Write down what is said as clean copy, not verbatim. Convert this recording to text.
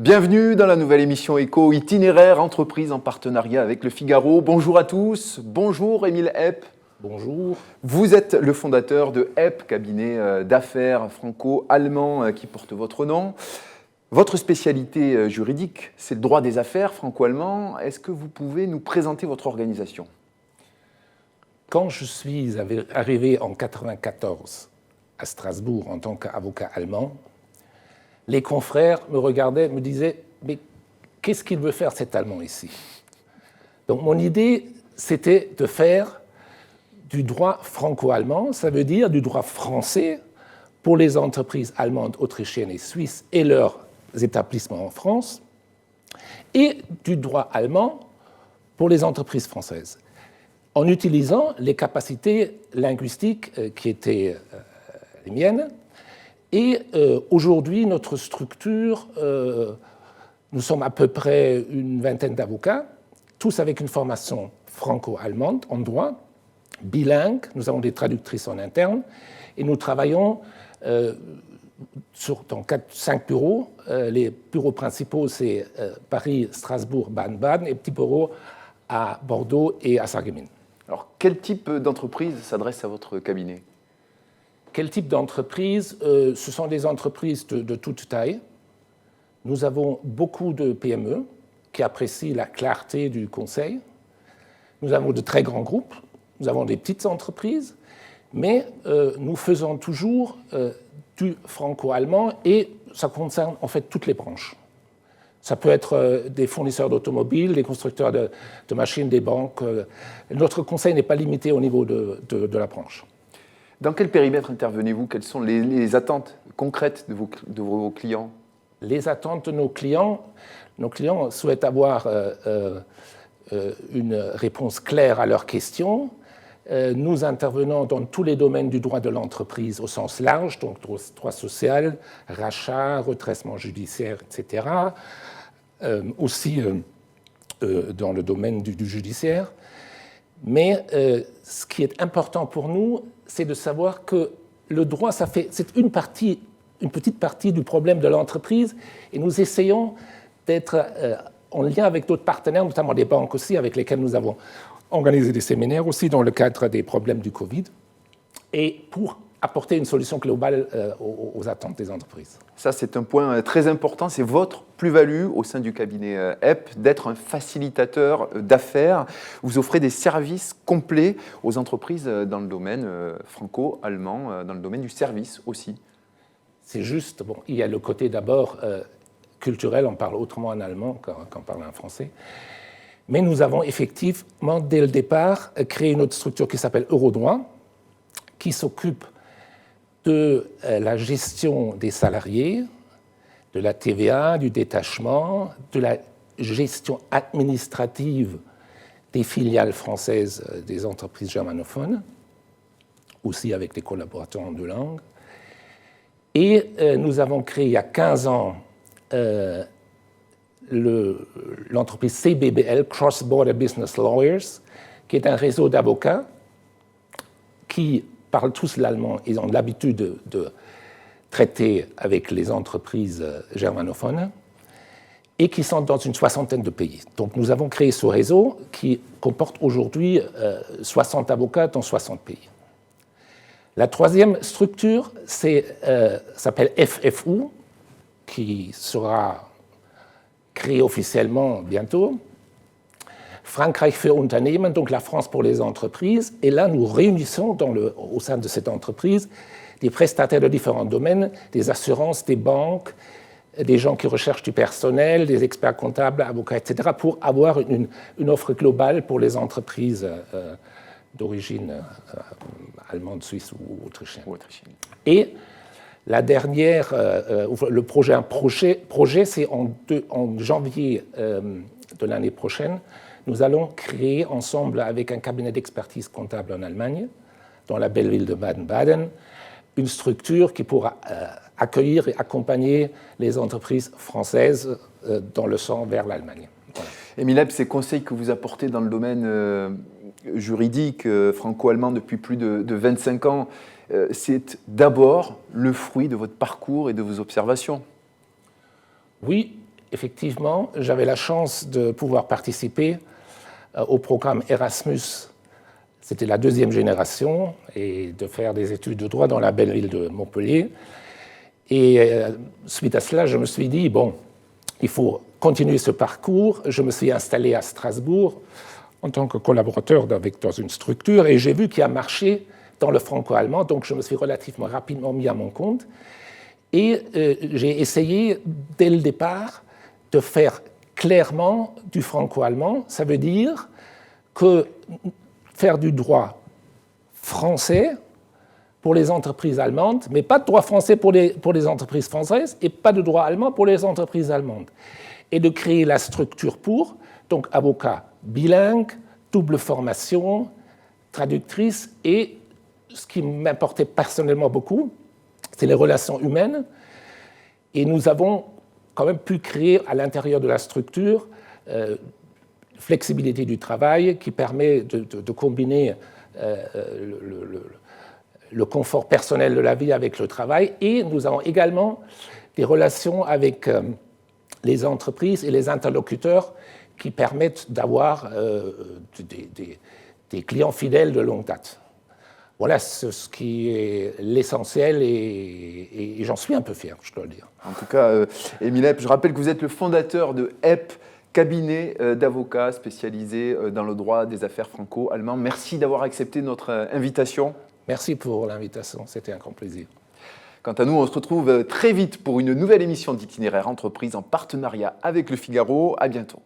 Bienvenue dans la nouvelle émission Éco, itinéraire entreprise en partenariat avec Le Figaro. Bonjour à tous, bonjour Émile Hepp. Bonjour. Vous êtes le fondateur de Hepp, cabinet d'affaires franco-allemand qui porte votre nom. Votre spécialité juridique, c'est le droit des affaires franco-allemand. Est-ce que vous pouvez nous présenter votre organisation ? Quand je suis arrivé en 1994 à Strasbourg en tant qu'avocat allemand, les confrères me regardaient et me disaient « Mais qu'est-ce qu'il veut faire cet Allemand ici ?» Donc mon idée, c'était de faire du droit franco-allemand, ça veut dire du droit français pour les entreprises allemandes, autrichiennes et suisses et leurs établissements en France, et du droit allemand pour les entreprises françaises, en utilisant les capacités linguistiques qui étaient les miennes. Et aujourd'hui, notre structure, nous sommes à peu près une vingtaine d'avocats, tous avec une formation franco-allemande en droit, bilingue. Nous avons des traductrices en interne et nous travaillons dans 5 bureaux. Les bureaux principaux, c'est Paris, Strasbourg, Baden-Baden et petits bureaux à Bordeaux et à Sarreguemines. Alors, quel type d'entreprise s'adresse à votre cabinet ? Quel type d'entreprise ? Ce sont des entreprises de toute taille. Nous avons beaucoup de PME qui apprécient la clarté du conseil. Nous avons de très grands groupes. Nous avons des petites entreprises. Mais nous faisons toujours du franco-allemand et ça concerne en fait toutes les branches. Ça peut être des fournisseurs d'automobiles, des constructeurs de machines, des banques. Notre conseil n'est pas limité au niveau de la branche. Dans quel périmètre intervenez-vous ? Quelles sont les attentes concrètes de vos clients ? Les attentes de nos clients souhaitent avoir une réponse claire à leurs questions. Nous intervenons dans tous les domaines du droit de l'entreprise au sens large, donc droit social, rachat, redressement judiciaire, etc. Aussi dans le domaine du judiciaire. Mais ce qui est important pour nous, c'est de savoir que le droit, c'est une petite partie du problème de l'entreprise, et nous essayons d'être en lien avec d'autres partenaires, notamment des banques aussi, avec lesquelles nous avons organisé des séminaires aussi dans le cadre des problèmes du Covid, et pour apporter une solution globale aux attentes des entreprises. Ça, c'est un point très important. C'est votre plus-value au sein du cabinet Hepp, d'être un facilitateur d'affaires. Vous offrez des services complets aux entreprises dans le domaine franco-allemand, dans le domaine du service aussi. C'est juste, bon, il y a le côté d'abord culturel, on parle autrement en allemand qu'en parlant en français. Mais nous avons effectivement, dès le départ, créé une autre structure qui s'appelle Eurodroit, qui s'occupe de la gestion des salariés, de la TVA, du détachement, de la gestion administrative des filiales françaises des entreprises germanophones, aussi avec des collaborateurs en 2 langues. Et nous avons créé il y a 15 ans l'entreprise CBBL, Cross Border Business Lawyers, qui est un réseau d'avocats qui parlent tous l'allemand et ont l'habitude de traiter avec les entreprises germanophones et qui sont dans une 60aine de pays. Donc nous avons créé ce réseau qui comporte aujourd'hui 60 avocats dans 60 pays. La troisième structure s'appelle FFU, qui sera créée officiellement bientôt. Frankreich für Unternehmen, donc la France pour les entreprises. Et là, nous réunissons au sein de cette entreprise des prestataires de différents domaines, des assurances, des banques, des gens qui recherchent du personnel, des experts comptables, avocats, etc., pour avoir une offre globale pour les entreprises d'origine allemande, suisse ou autrichienne. Et la dernière, un projet, c'est en janvier de l'année prochaine, nous allons créer ensemble avec un cabinet d'expertise comptable en Allemagne, dans la belle ville de Baden-Baden, une structure qui pourra accueillir et accompagner les entreprises françaises dans le sens vers l'Allemagne. Voilà. Émile Hepp, ces conseils que vous apportez dans le domaine juridique franco-allemand depuis plus de 25 ans, c'est d'abord le fruit de votre parcours et de vos observations. Oui, effectivement, j'avais la chance de pouvoir participer au programme Erasmus. C'était la deuxième génération, et de faire des études de droit dans la belle ville de Montpellier. Et suite à cela, je me suis dit, bon, il faut continuer ce parcours. Je me suis installé à Strasbourg en tant que collaborateur dans une structure, et j'ai vu qu'il y a un marché dans le franco-allemand, donc je me suis relativement rapidement mis à mon compte. Et j'ai essayé, dès le départ, de faire clairement du franco-allemand. Ça veut dire que faire du droit français pour les entreprises allemandes, mais pas de droit français pour les entreprises françaises et pas de droit allemand pour les entreprises allemandes. Et de créer la structure pour, donc avocat bilingue, double formation, traductrice, et ce qui m'importait personnellement beaucoup, c'est les relations humaines. Et nous avons quand même pu créer à l'intérieur de la structure flexibilité du travail qui permet de combiner le confort personnel de la vie avec le travail. Et nous avons également des relations avec les entreprises et les interlocuteurs qui permettent d'avoir des clients fidèles de longue date. Voilà ce qui est l'essentiel, et j'en suis un peu fier, je dois le dire. En tout cas, Émile Hepp, je rappelle que vous êtes le fondateur de Hepp, cabinet d'avocats spécialisé dans le droit des affaires franco-allemands. Merci d'avoir accepté notre invitation. Merci pour l'invitation, c'était un grand plaisir. Quant à nous, on se retrouve très vite pour une nouvelle émission d'Itinéraire Entreprise en partenariat avec Le Figaro. À bientôt.